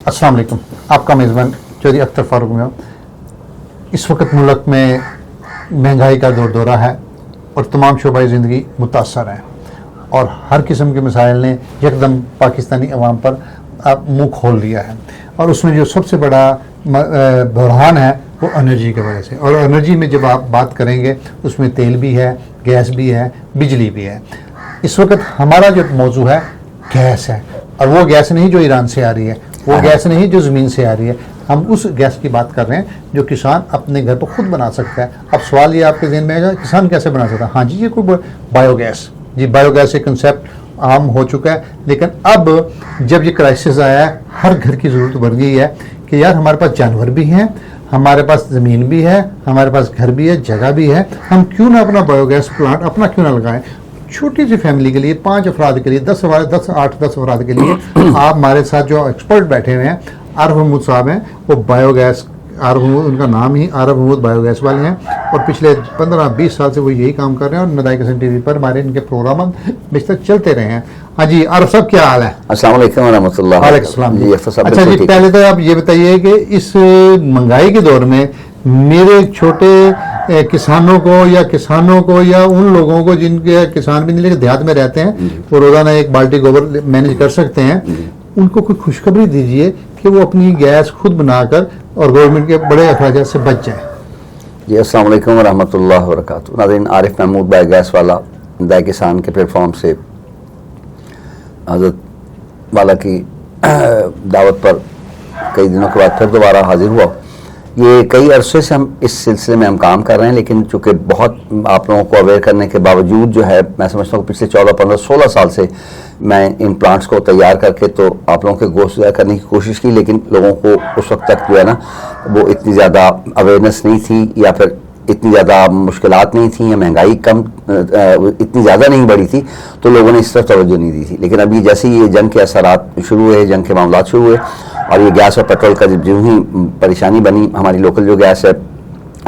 अस्सलाम वालेकुम, आपका मेज़बान चौधरी अख्तर फारूक में हूँ। इस वक्त मुल्क में महंगाई का दौर दौरा है और तमाम शोबाई ज़िंदगी मुतासर हैं और हर किस्म के मसाइल ने यकदम पाकिस्तानी अवाम पर मुँह खोल दिया है। और उसमें जो सबसे बड़ा बहरान है वो एनर्जी की वजह से। और एनर्जी में जब आप बात करेंगे उसमें तेल भी है, गैस भी है, बिजली भी है। इस वक्त हमारा जो मौजू है गैस है, और वो गैस नहीं जो ईरान से आ रही है, वो गैस नहीं जो ज़मीन से आ रही है। हम उस गैस की बात कर रहे हैं जो किसान अपने घर पर खुद बना सकता है। अब सवाल ये आपके ज़हन में आएगा, किसान कैसे बना सकता है? हाँ जी, ये कोई बायोगैस, जी बायोगैस एक कंसेप्ट आम हो चुका है। लेकिन अब जब ये क्राइसिस आया है, हर घर की ज़रूरत बढ़ गई है कि यार हमारे पास जानवर भी हैं, हमारे पास ज़मीन भी है, हमारे पास घर भी है, जगह भी है, हम क्यों ना अपना बायोगैस प्लांट अपना क्यों ना लगाएं। छोटी सी फैमिली के लिए, 5 अफराद के लिए, 10 अफराद के लिए आप हमारे साथ जो एक्सपर्ट बैठे हुए हैं, आरफ महमूद साहब हैं, वो बायोगैस, आरफ महमूद उनका नाम ही आरफ महमूद बायोगैस वाले हैं और पिछले 15-20 साल से वो यही काम कर रहे हैं और नदाइक हसन टीवी पर हमारे इनके प्रोग्राम बेशतर चलते रहे हैं। हाँ जी आरफ साहब, क्या हाल है? अस्सलाम वालेकुम व रहमतुल्लाह। अच्छा जी, पहले तो आप ये बताइए कि इस महंगाई के दौर में मेरे छोटे किसानों को या उन लोगों को जिनके किसान भी नहीं लेकिन देहात में रहते हैं, वो रोजाना एक बाल्टी गोबर मैनेज कर सकते हैं, उनको कोई खुशखबरी दीजिए कि वो अपनी गैस खुद बनाकर और गवर्नमेंट के बड़े अखराजात से बच जाए। जी अस्सलाम वालेकुम व रहमतुल्लाह व बरकातहू। नाज़रीन, आरिफ महमूद बायोगैस वाला दाई किसान के प्लेटफॉर्म से हज़रत वाला की दावत पर कई दिनों के बाद फिर दोबारा हाजिर हुआ। ये कई अरसे से हम इस सिलसिले में हम काम कर रहे हैं, लेकिन चूँकि बहुत आप लोगों को अवेयर करने के बावजूद जो है, मैं समझता हूँ पिछले 14, 15, 16 साल से मैं इन प्लांट्स को तैयार करके तो आप लोगों के गोश्त करने की कोशिश की, लेकिन लोगों को उस वक्त तक जो है ना वो इतनी ज़्यादा अवेयरनेस नहीं थी, या फिर इतनी ज़्यादा मुश्किलात नहीं थी, या महंगाई इतनी ज़्यादा नहीं बढ़ी थी, तो लोगों ने इस तरफ तवज्जो नहीं दी थी। लेकिन अभी जैसे ही ये जंग के असरात शुरू हुए, जंग के मामला शुरू हुए और ये गैस और पेट्रोल का जब यूँ ही परेशानी बनी, हमारी लोकल जो गैस है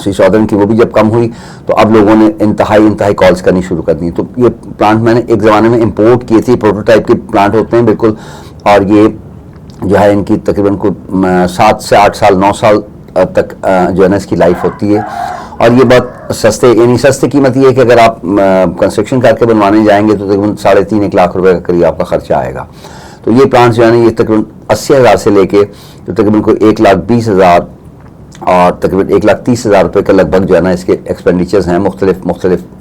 श्री सौदन की, वो भी जब कम हुई, तो अब लोगों ने इंतहाई कॉल्स करनी शुरू कर दी। तो ये प्लांट मैंने एक ज़माने में इंपोर्ट किए थे, प्रोटोटाइप के प्लांट होते हैं बिल्कुल, और ये जो है इनकी तकरीबन को 7 से 8 साल 9 साल तक जो है ना इसकी लाइफ होती है। और ये बहुत सस्ते, यानी सस्ते कीमत ये है कि अगर आप कंस्ट्रक्शन करके बनवाने जाएंगे तो तकरीबन 3.5 लाख रुपए का करीब आपका खर्चा आएगा। तो ये प्लांट जो है ना ये तकरीबन 80,000 से लेके तो तकरीबन कोई 1,20,000 और तकरीबन 1,30,000 रुपये के लगभग जो है ना इसके एक्सपेंडिचर्स हैं मुख्तलिफ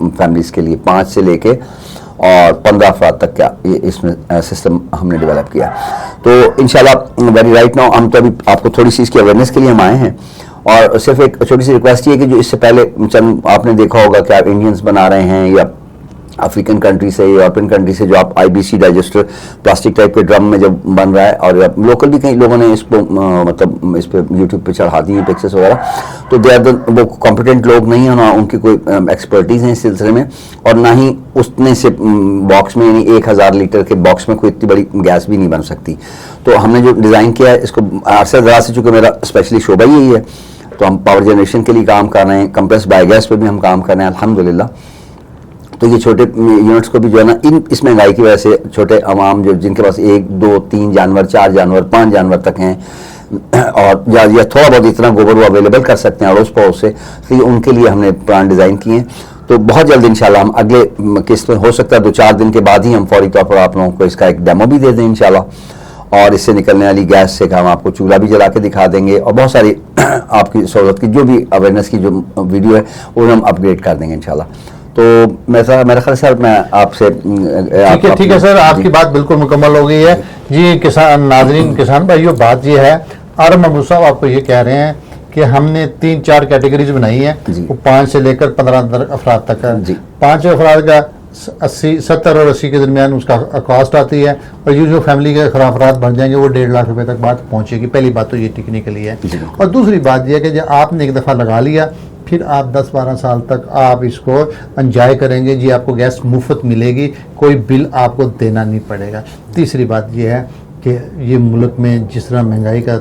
फैमिलीज़ के लिए, 5 से लेके और 15 अफराद तक का ये इसमें सिस्टम हमने डेवलप किया। तो इंशाल्लाह वेरी राइट नाउ हम तो अभी आपको थोड़ी सी इसकी अवेयरनेस के लिए हम आए हैं, और सिर्फ एक छोटी सी रिक्वेस्ट ये है कि जो इससे पहले चंद आपने देखा होगा कि आप इंडियंस बना रहे हैं या अफ्रीकन कंट्री से, यूरोपियन कंट्री से, जो आप IBC डाइजेस्टर प्लास्टिक टाइप के ड्रम में जब बन रहा है, और लोकल भी कई लोगों ने इसको मतलब इस पे यूट्यूब पे चढ़ा दी है पिक्चर्स वगैरह, तो दे आर वो कॉम्पिटेंट लोग नहीं है, ना उनकी कोई एक्सपर्टीज़ है इस सिलसिले में, और ना ही उतने से बॉक्स में, यानी 1000 लीटर के बॉक्स में कोई इतनी बड़ी गैस भी नहीं बन सकती। तो हमने जो डिज़ाइन किया है इसको अरसे दराज से, चूँकि मेरा स्पेशली शोबा ही यही है, तो हम पावर जनरेशन के लिए काम कर रहे हैं, कंप्रेस बायोगैस पे भी हम काम कर रहे हैं अल्हम्दुलिल्लाह। तो ये छोटे यूनिट्स को भी जो है ना इस महंगाई की वजह से छोटे अवाम जो जिनके पास 1, 2, 3 जानवर, 4 जानवर, 5 जानवर तक हैं, और या थोड़ा बहुत इतना गोबर वो अवेलेबल कर सकते हैं अड़ोस पड़ोस से, तो उनके लिए हमने प्लान डिज़ाइन किए हैं। तो बहुत जल्द इंशाल्लाह हम अगले किस्त में, हो सकता है 2-4 दिन के बाद ही हम फौरी तौर पर आप लोगों को इसका एक डेमो भी दे दें इंशाल्लाह, और इससे निकलने वाली गैस से हम आपको चूल्हा भी जला के दिखा देंगे, और बहुत सारी आपकी सहूलत की जो भी अवेयरनेस की जो वीडियो है वो हम अपग्रेड कर देंगे इंशाल्लाह। तो मेरा ख्याल सर मैं आपसे ठीक है सर, आपकी बात बिल्कुल मुकम्मल हो गई है जी। किसान नाज़रीन, किसान भाइयों, बात ये है, आरफ महमूद साहब आपको ये कह रहे हैं कि हमने 3-4 कैटेगरीज बनाई हैं, वो 5 से लेकर 15 अफराद तक है। 5 अफराद का 70 और 80 के दरमियान उसका कॉस्ट आती है, और ये जो फैमिली के अफराद बन जाएंगे वो 1.5 लाख रुपए तक बात पहुंचेगी। पहली बात तो ये टेक्निकली है, और दूसरी बात यह है कि जब आपने एक दफ़ा लगा लिया, फिर आप 10-12 साल तक आप इसको एंजॉय करेंगे जी, आपको गैस मुफ्त मिलेगी, कोई बिल आपको देना नहीं पड़ेगा। तीसरी बात यह है کہ یہ ملک میں جس طرح مہنگائی کا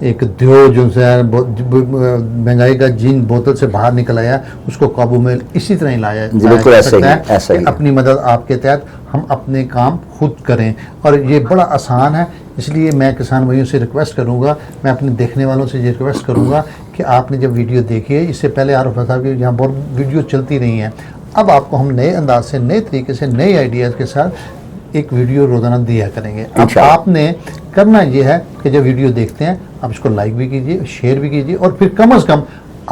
ایک دیو جو ہے مہنگائی کا جین بوتل سے باہر نکل آیا اس کو قابو میں اسی طرح ہی لایا بالکل جا ایسا سکتا ہی، ایسا ہے ہی کہ اپنی مدد آپ کے تحت ہم اپنے کام خود کریں، اور یہ بڑا آسان ہے. اس لیے میں کسان بھائیوں سے ریکویسٹ کروں گا، میں اپنے دیکھنے والوں سے یہ ریکویسٹ کروں گا کہ آپ نے جب ویڈیو دیکھی ہے، اس سے پہلے عارف صاحب کی یہاں بہت ویڈیو چلتی رہی ہیں، اب آپ کو ہم نئے انداز سے، نئے طریقے سے، نئے آئیڈیاز کے ساتھ ایک ویڈیو روزانہ دیا کریں گے. اب انشاءاللہ. آپ نے کرنا یہ ہے کہ جب ویڈیو دیکھتے ہیں آپ اس کو لائک بھی کیجئے، شیئر بھی کیجئے، اور پھر کم از کم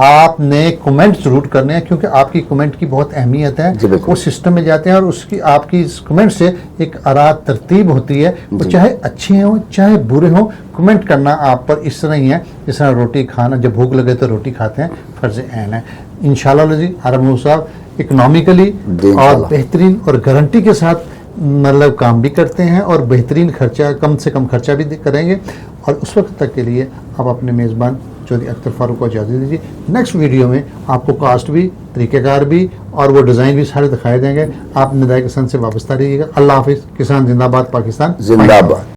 آپ نے کمنٹ ضرور کرنے ہیں، کیونکہ آپ کی کمنٹ کی بہت اہمیت ہے. جی بالکل. وہ سسٹم میں جاتے ہیں اور اس کی آپ کی کمنٹ سے ایک آرات ترتیب ہوتی ہے. وہ چاہے اچھے ہوں چاہے برے ہوں، کمنٹ کرنا آپ پر اس طرح ہی ہے جس طرح روٹی کھانا، جب بھوک لگے تو روٹی کھاتے ہیں، فرض عین ہے. انشاءاللہ جی عارف محمود صاحب اکنامیکلی اور بہترین اور گارنٹی کے ساتھ مطلب کام بھی کرتے ہیں، اور بہترین خرچہ، کم سے کم خرچہ بھی کریں گے. اور اس وقت تک کے لیے آپ اپنے میزبان چودھری اختر فاروق کو اجازت دیجیے. نیکسٹ ویڈیو میں آپ کو کاسٹ بھی، طریقہ کار بھی اور وہ ڈیزائن بھی سارے دکھائے دیں گے. آپ ندائے کسان سے وابستہ رہیے گا. اللہ حافظ. کسان زندہ باد، پاکستان زندہ باد.